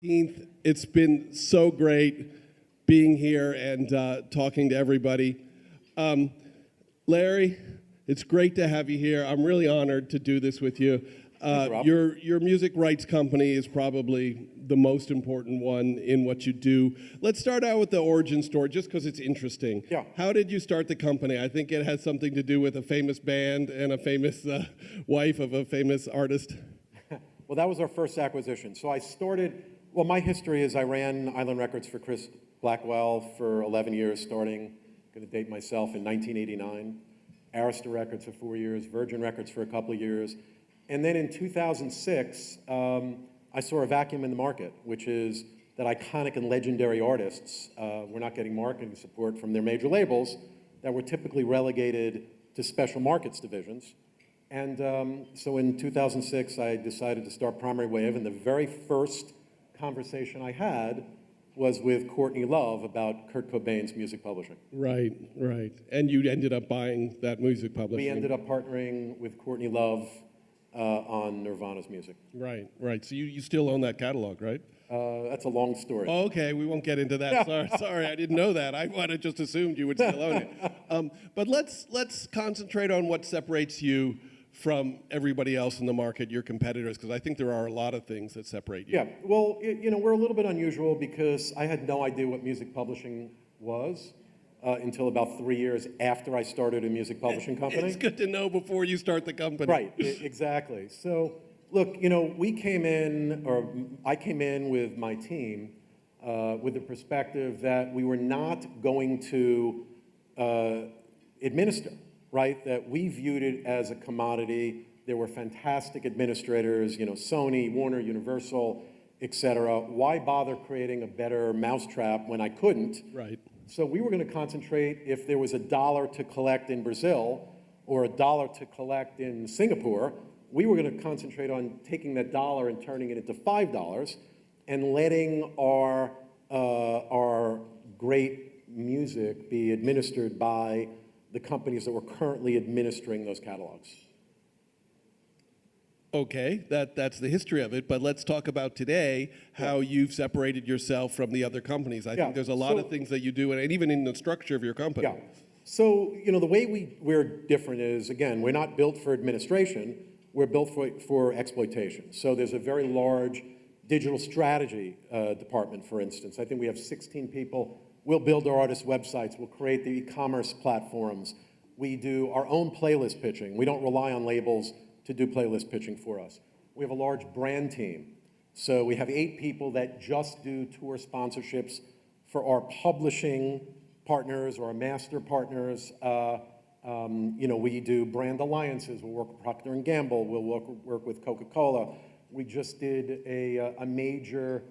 It's been so great being here and talking to everybody. Larry, it's great to have you here. I'm really honored to do this with you. Your music rights company is probably the most important one in what you do. Let's start out with the origin story, just because it's interesting. Yeah. How did you start the company? I think it has something to do with a famous band and a famous wife of a famous artist. Well, that was our first acquisition. So I started, well, my history is I ran Island Records for Chris Blackwell for 11 years, starting, going to date myself, in 1989. Arista Records for 4 years, Virgin Records for a couple of years. And then in 2006, I saw a vacuum in the market, which is that iconic and legendary artists were not getting marketing support from their major labels that were typically relegated to special markets divisions. And so in 2006, I decided to start Primary Wave, and the very first conversation I had was with Courtney Love about Kurt Cobain's music publishing. Right, right. And you ended up buying that music publishing. We ended up partnering with Courtney Love on Nirvana's music. Right, right. So you still own that catalog, right? That's a long story. Oh, okay, we won't get into that. Sorry, I didn't know that. I would have just assumed you would still own it. But let's concentrate on what separates you from everybody else in the market, your competitors, because I think there are a lot of things that separate you. Yeah, well, we're a little bit unusual because I had no idea what music publishing was until about 3 years after I started a music publishing company. It's good to know before you start the company. Right, exactly. So, look, we came in, or I came in with my team with the perspective that we were not going to administer. Right, that we viewed it as a commodity. There were fantastic administrators, Sony, Warner, Universal, et cetera. Why bother creating a better mousetrap when I couldn't? Right. So we were going to concentrate, if there was $1 to collect in Brazil or $1 to collect in Singapore, we were going to concentrate on taking that dollar and turning it into $5 and letting our great music be administered by the companies that were currently administering those catalogs. Okay, that's the history of it, but let's talk about today how you've separated yourself from the other companies. I think there's a lot of things that you do, and even in the structure of your company. Yeah, so the way we're different is, again, we're not built for administration, we're built for exploitation. So there's a very large digital strategy department, for instance. I think we have 16 people. We'll build our artists' websites. We'll create the e-commerce platforms. We do our own playlist pitching. We don't rely on labels to do playlist pitching for us. We have a large brand team. So we have 8 people that just do tour sponsorships for our publishing partners or our master partners. We do brand alliances. We'll work with Procter & Gamble. We'll work with Coca-Cola. We just did a major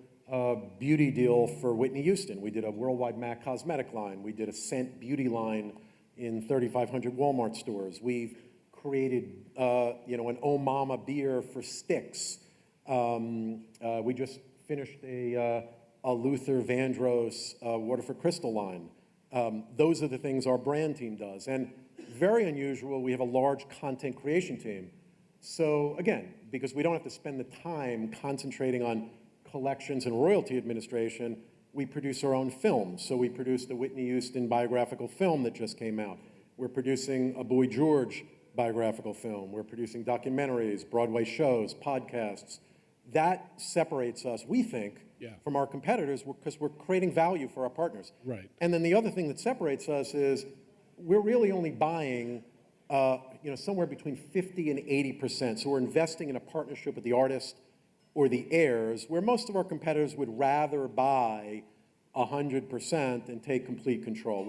beauty deal for Whitney Houston. We did a worldwide MAC cosmetic line. We did a scent beauty line in 3,500 Walmart stores. We've created, an Oh Mama beer for Styx. We just finished a Luther Vandross Waterford Crystal line. Those are the things our brand team does. And very unusual, we have a large content creation team. So again, because we don't have to spend the time concentrating on collections and royalty administration, we produce our own films. So we produced a Whitney Houston biographical film that just came out. We're producing a Boy George biographical film. We're producing documentaries, Broadway shows, podcasts. That separates us, we think, from our competitors because we're creating value for our partners. Right. And then the other thing that separates us is we're really only buying somewhere between 50 and 80%. So we're investing in a partnership with the artist or the heirs, where most of our competitors would rather buy 100% and take complete control.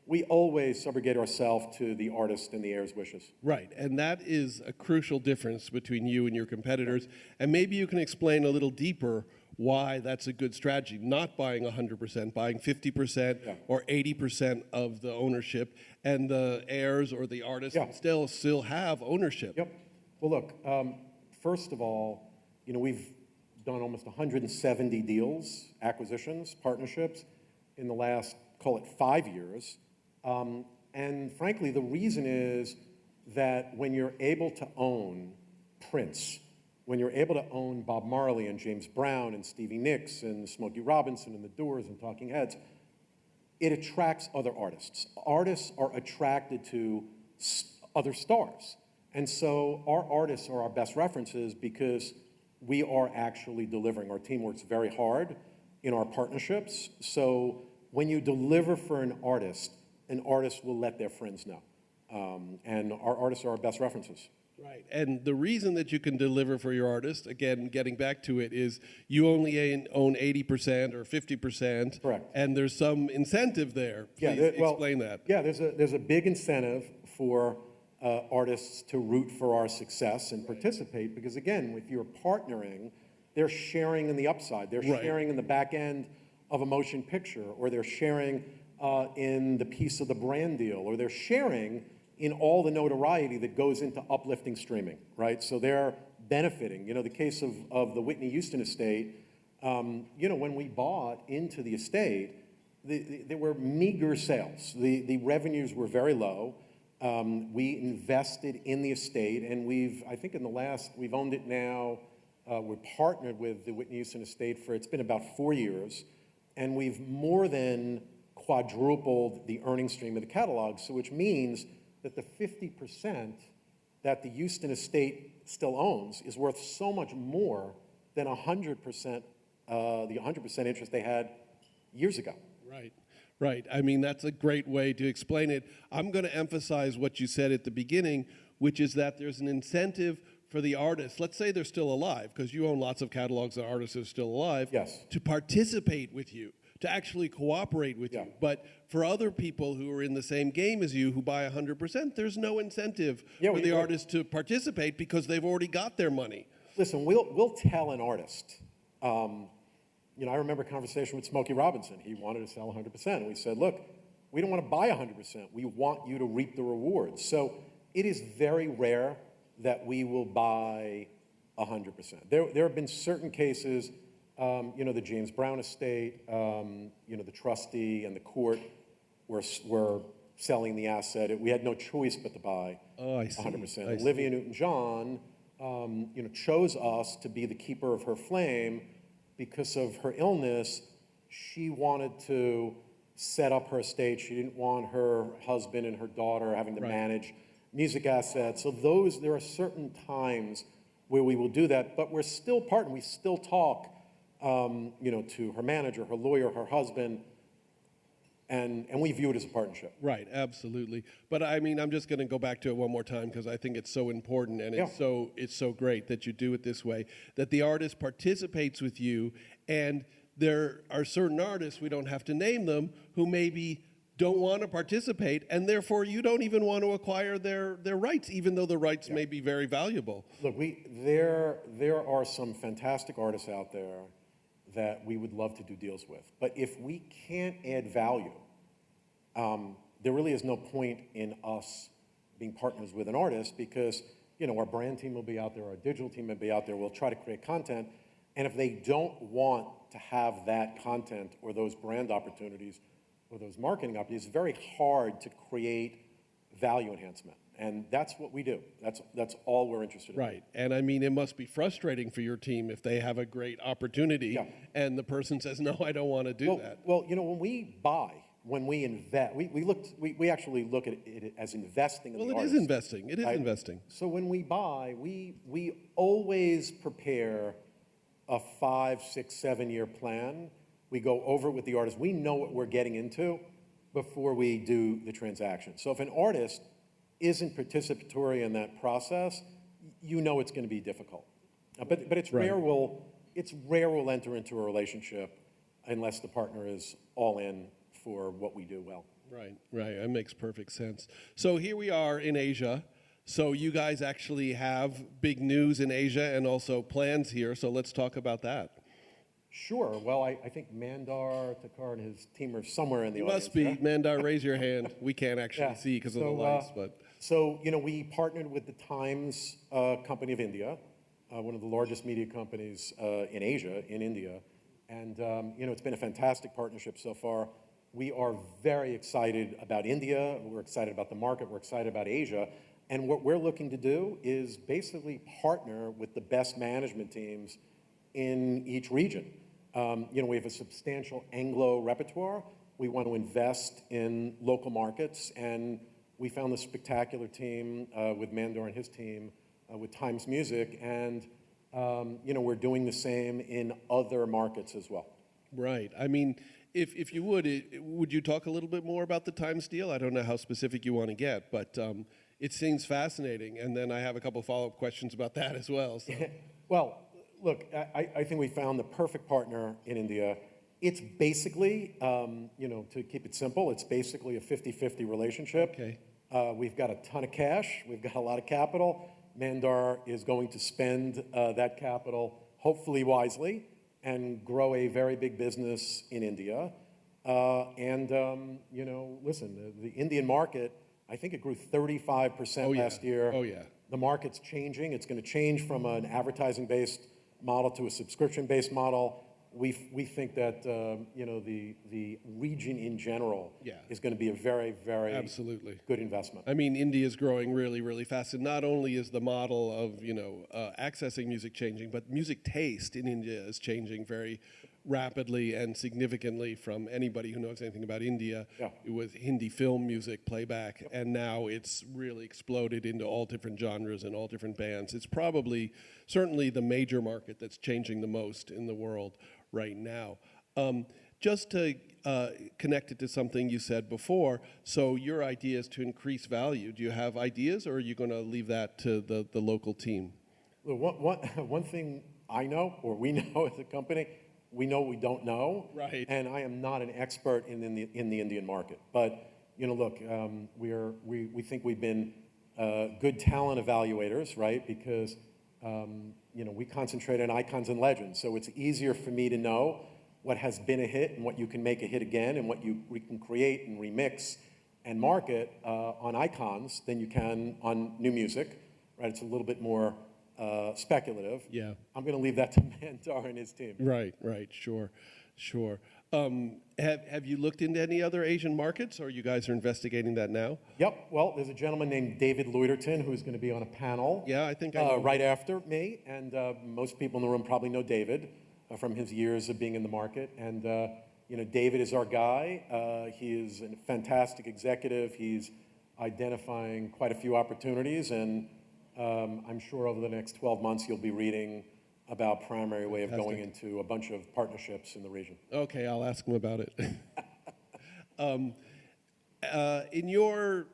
We always subrogate ourselves to the artist and the heir's wishes. Right, and that is a crucial difference between you and your competitors. And maybe you can explain a little deeper why that's a good strategy, not buying 100%, buying 50% or 80% of the ownership, and the heirs or the artists still have ownership. Yep. Well, look, first of all, we've done almost 170 deals, acquisitions, partnerships in the last, call it 5 years. And frankly, the reason is that when you're able to own Prince, when you're able to own Bob Marley and James Brown and Stevie Nicks and Smokey Robinson and The Doors and Talking Heads, it attracts other artists. Artists are attracted to other stars. And so our artists are our best references because we are actually delivering. Our team works very hard in our partnerships. So when you deliver for an artist will let their friends know. And our artists are our best references. Right, and the reason that you can deliver for your artist, again, getting back to it, is you only own 80% or 50%. Correct. And there's some incentive there. Please explain that. Yeah, there's a big incentive for artists to root for our success and participate because, again, if you're partnering, they're sharing in the upside. They're sharing in the back end of a motion picture, or they're sharing in the piece of the brand deal, or they're sharing in all the notoriety that goes into uplifting streaming, right? So they're benefiting. The case of the Whitney Houston estate, when we bought into the estate, there were meager sales. The revenues were very low. We invested in the estate, and we've owned it now, we're partnered with the Whitney Houston estate it's been about 4 years, and we've more than quadrupled the earning stream of the catalog, so which means that the 50% that the Houston estate still owns is worth so much more than 100%, the 100% interest they had years ago. Right. I mean, that's a great way to explain it. I'm going to emphasize what you said at the beginning, which is that there's an incentive for the artists, let's say they're still alive, because you own lots of catalogs that artists are still alive, yes, to participate with you, to actually cooperate with you. But for other people who are in the same game as you, who buy 100%, there's no incentive for the artist to participate because they've already got their money. Listen, we'll tell an artist. I remember a conversation with Smokey Robinson. He wanted to sell 100%. And we said, look, we don't want to buy 100%. We want you to reap the rewards. So it is very rare that we will buy 100%. There have been certain cases, the James Brown estate, the trustee and the court were selling the asset. We had no choice but to buy 100%. Olivia Newton-John, chose us to be the keeper of her flame because of her illness. She wanted to set up her estate. She didn't want her husband and her daughter having to manage music assets. So there are certain times where we will do that, but we're still partnering. We still talk, to her manager, her lawyer, her husband, and we view it as a partnership. Right, absolutely. But I mean, I'm just going to go back to it one more time because I think it's so important, and it's so great that you do it this way, that the artist participates with you, and there are certain artists, we don't have to name them, who maybe don't want to participate, and therefore you don't even want to acquire their rights, even though the rights may be very valuable. Look, there are some fantastic artists out there that we would love to do deals with. But if we can't add value, there really is no point in us being partners with an artist because, our brand team will be out there, our digital team will be out there, we'll try to create content, and if they don't want to have that content or those brand opportunities or those marketing opportunities, it's very hard to create value enhancement. And that's what we do. That's all we're interested in. Right. And I mean, it must be frustrating for your team if they have a great opportunity and the person says, no, I don't want to do that. Well, when we buy, when we invest, we actually look at it as investing in the artist. It is investing. It is investing. So when we buy, we always prepare a 5, 6, 7 year plan. We go over it with the artist. We know what we're getting into before we do the transaction. So if an artist isn't participatory in that process, it's going to be difficult. But it's rare we'll enter into a relationship unless the partner is all in for what we do well. Right. That makes perfect sense. So here we are in Asia. So you guys actually have big news in Asia and also plans here. So let's talk about that. Sure. Well, I think Mandar, Takar, and his team are somewhere in the audience. Must be. Mandar, raise your hand. We can't actually see because of the lights. So, we partnered with the Times Company of India, one of the largest media companies in Asia, in India. And, it's been a fantastic partnership so far. We are very excited about India. We're excited about the market. We're excited about Asia. And what we're looking to do is basically partner with the best management teams in each region. We have a substantial Anglo repertoire. We want to invest in local markets, and we found this spectacular team with Mandar and his team with Times Music, and we're doing the same in other markets as well. Right. I mean, if you would you talk a little bit more about the Times deal? I don't know how specific you want to get, but it seems fascinating. And then I have a couple follow-up questions about that as well. So. Well, look, I think we found the perfect partner in India. It's basically, to keep it simple, it's basically a 50-50 relationship. Okay. We've got a ton of cash. We've got a lot of capital. Mandar is going to spend that capital, hopefully wisely, and grow a very big business in India. Listen, the Indian market, I think it grew 35% last year. Oh, yeah. The market's changing. It's going to change from an advertising-based model to a subscription-based model. We think that the region in general is going to be a very, very absolutely good investment. I mean, India is growing really, really fast, and not only is the model of accessing music changing, but music taste in India is changing very rapidly and significantly. From anybody who knows anything about India, it was Hindi film music playback, and now it's really exploded into all different genres and all different bands. It's probably certainly the major market that's changing the most in the world right now. Just to connect it to something you said before, so your idea is to increase value. Do you have ideas, or are you going to leave that to the local team? One thing I know, or we know as a company, we know we don't know. Right. And I am not an expert in the Indian market. But, look, we think we've been good talent evaluators, right? Because, we concentrate on icons and legends. So it's easier for me to know what has been a hit and what you can make a hit again and what we can create and remix and market on icons than you can on new music, right? It's a little bit more speculative. Yeah. I'm going to leave that to Mandar and his team. Right, sure. Have you looked into any other Asian markets, or you guys are investigating that now? Yep. Well, there's a gentleman named David Loiterton who's going to be on a panel. Yeah, I think I know. Right after me, and most people in the room probably know David from his years of being in the market. And David is our guy. He is a fantastic executive. He's identifying quite a few opportunities, and I'm sure over the next 12 months you'll be reading about Primary Way of going into a bunch of partnerships in the region. Okay, I'll ask him about it. In your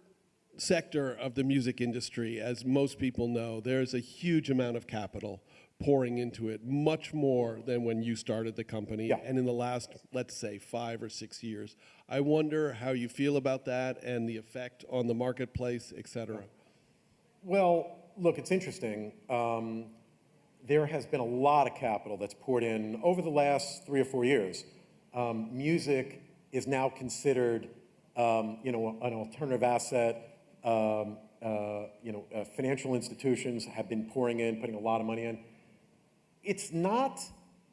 sector of the music industry, as most people know, there's a huge amount of capital pouring into it, much more than when you started the company, and in the last, let's say, 5 or 6 years. I wonder how you feel about that and the effect on the marketplace, et cetera. Well, look, it's interesting. There has been a lot of capital that's poured in over the last 3 or 4 years. Music is now considered, an alternative asset. Financial institutions have been pouring in, putting a lot of money in. It's not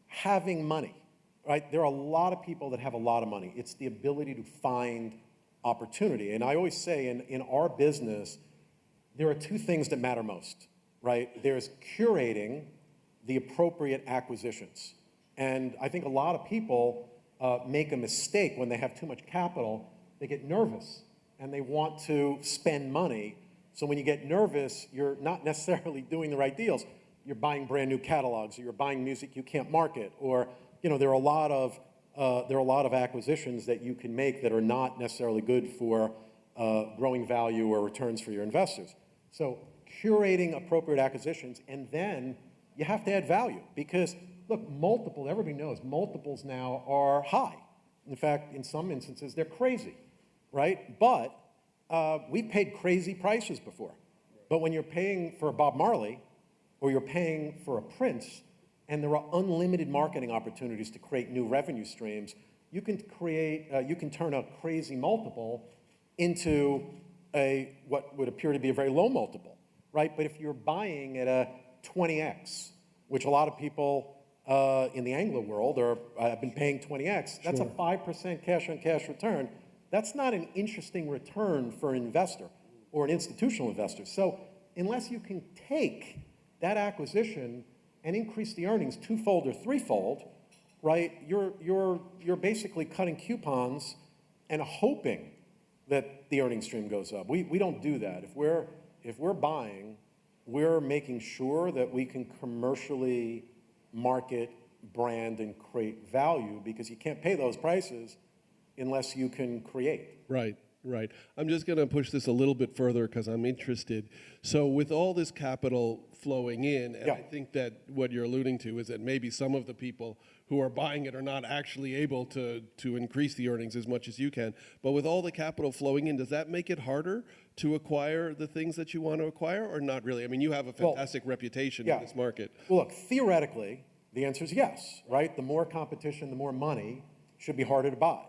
having money, right? There are a lot of people that have a lot of money. It's the ability to find opportunity. And I always say in our business, there are 2 things that matter most, right? There's curating the appropriate acquisitions. And I think a lot of people make a mistake when they have too much capital. They get nervous and they want to spend money. So when you get nervous, you're not necessarily doing the right deals. You're buying brand new catalogs, or you're buying music you can't market, or there are a lot of acquisitions that you can make that are not necessarily good for growing value or returns for your investors. So curating appropriate acquisitions, and then you have to add value because, look, everybody knows multiples now are high. In fact, in some instances, they're crazy, right? But we've paid crazy prices before. But when you're paying for a Bob Marley or you're paying for a Prince, and there are unlimited marketing opportunities to create new revenue streams, you can turn a crazy multiple into what would appear to be a very low multiple, right? But if you're buying at a 20x, which a lot of people in the Anglo world have been paying 20x, that's a 5% cash-on-cash return. That's not an interesting return for an investor. or an institutional investor. So unless you can take that acquisition and increase the earnings twofold or threefold, right, you're basically cutting coupons and hoping that the earnings stream goes up. We don't do that. If we're buying, we're making sure that we can commercially market, brand, and create value, because you can't pay those prices unless you can create. Right, right. I'm just going to push this a little bit further because I'm interested. So with all this capital flowing in, and I think that what you're alluding to is that maybe some of the people who are buying it are not actually able to increase the earnings as much as you can. But with all the capital flowing in, does that make it harder to acquire the things that you want to acquire, or not really? I mean, you have a fantastic reputation in this market. Well, look, theoretically, the answer is yes, right? The more competition, the more money, should be harder to buy.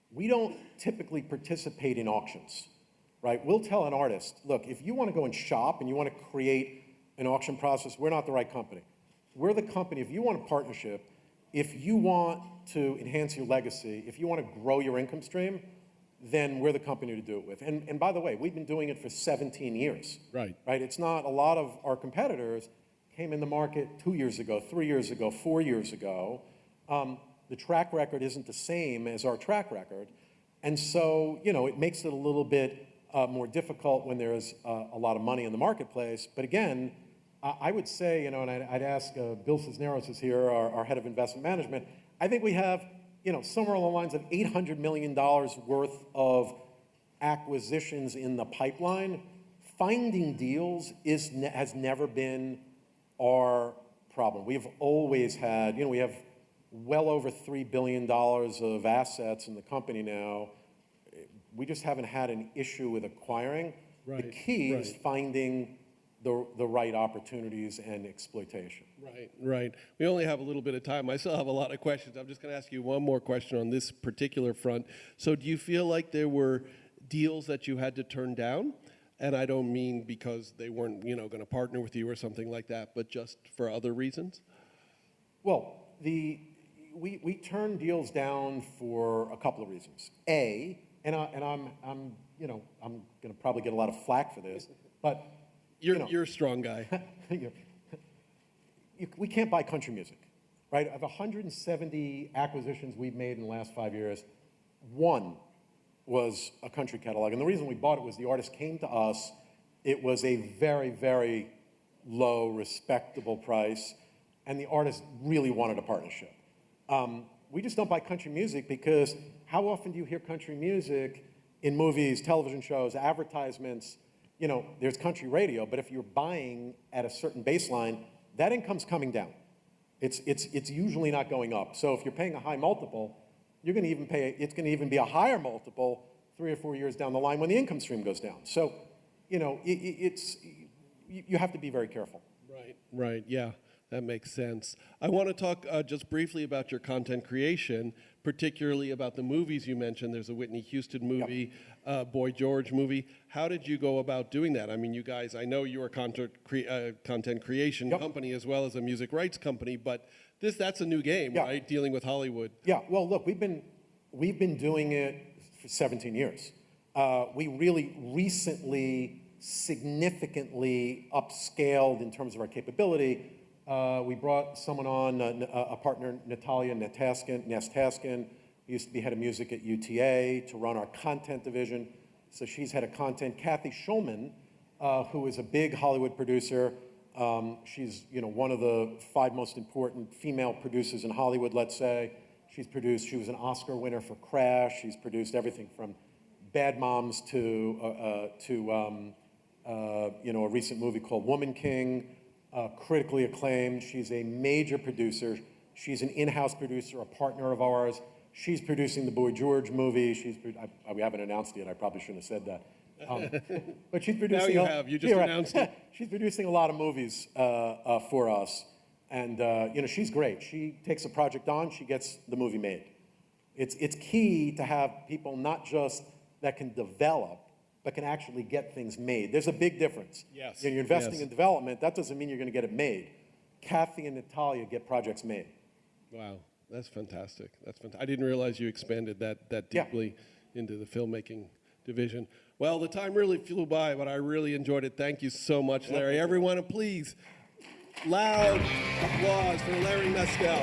We don't typically participate in auctions, right? We'll tell an artist, look, if you want to go and shop and you want to create an auction process, we're not the right company. We're the company, if you want a partnership, if you want to enhance your legacy, if you want to grow your income stream, then we're the company to do it with. And by the way, we've been doing it for 17 years. Right. Right? It's not a lot of our competitors came in the market 2 years ago, 3 years ago, 4 years ago. The track record isn't the same as our track record. And so, you know, it makes it a little bit more difficult when there's a lot of money in the marketplace. But again, I would say, you know, and I'd ask Bill Cisneros is here, our head of investment management. I think we have, you know, somewhere along the lines of $800 million worth of acquisitions in the pipeline. Finding deals has never been our problem. We have always had, you know, we have well over $3 billion of assets in the company now. We just haven't had an issue with acquiring. Right, the key is finding the right opportunities and exploitation. Right, right. We only have a little bit of time. I still have a lot of questions. I'm just going to ask you one more question on this particular front. So do you feel like there were deals that you had to turn down? And I don't mean because they weren't, you know, going to partner with you or something like that, but just for other reasons? Well, we turn deals down for a couple of reasons. A, and I'm you know, I'm going to probably get a lot of flack for this, but you're a strong guy. We can't buy country music, right? Of 170 acquisitions we've made in the last 5 years, one was a country catalog. And the reason we bought it was the artist came to us. It was a very, very low, respectable price, and the artist really wanted a partnership. We just don't buy country music because how often do you hear country music in movies, television shows, advertisements? You know, there's country radio, but if you're buying at a certain baseline, that income's coming down. It's usually not going up. So if you're paying a high multiple, you're going to even pay, it's going to even be a higher multiple 3 or 4 years down the line when the income stream goes down. So, you know, you have to be very careful. Right, right, yeah. That makes sense. I want to talk just briefly about your content creation, particularly about the movies you mentioned. There's a Whitney Houston movie, Boy George movie. How did you go about doing that? I mean, you guys, I know you're a content creation company as well as a music rights company, but that's a new game, right? Dealing with Hollywood. Yeah, well, look, we've been doing it for 17 years. We really recently significantly upscaled in terms of our capability. We brought someone on, a partner, Natalia Nestaskin, who used to be head of music at UTA, to run our content division. So she's head of content. Kathy Schulman, who is a big Hollywood producer. She's, you know, one of the 5 most important female producers in Hollywood, let's say. She was an Oscar winner for Crash. She's produced everything from Bad Moms to you know, a recent movie called Woman King. Critically acclaimed. She's a major producer. She's an in-house producer, a partner of ours. She's producing the Boy George movie. We haven't announced it yet. I probably shouldn't have said that. But she's producing. Now you have. You just announced it. She's producing a lot of movies for us, and you know, she's great. She takes a project on. She gets the movie made. It's key to have people not just that can develop, but can actually get things made. There's a big difference. Yes. You know, you're investing in development, that doesn't mean you're going to get it made. Kathy and Natalia get projects made. Wow, that's fantastic. That's fantastic. I didn't realize you expanded that deeply into the filmmaking division. Well, the time really flew by, but I really enjoyed it. Thank you so much, Larry. Everyone, please, loud applause for Larry Mestel.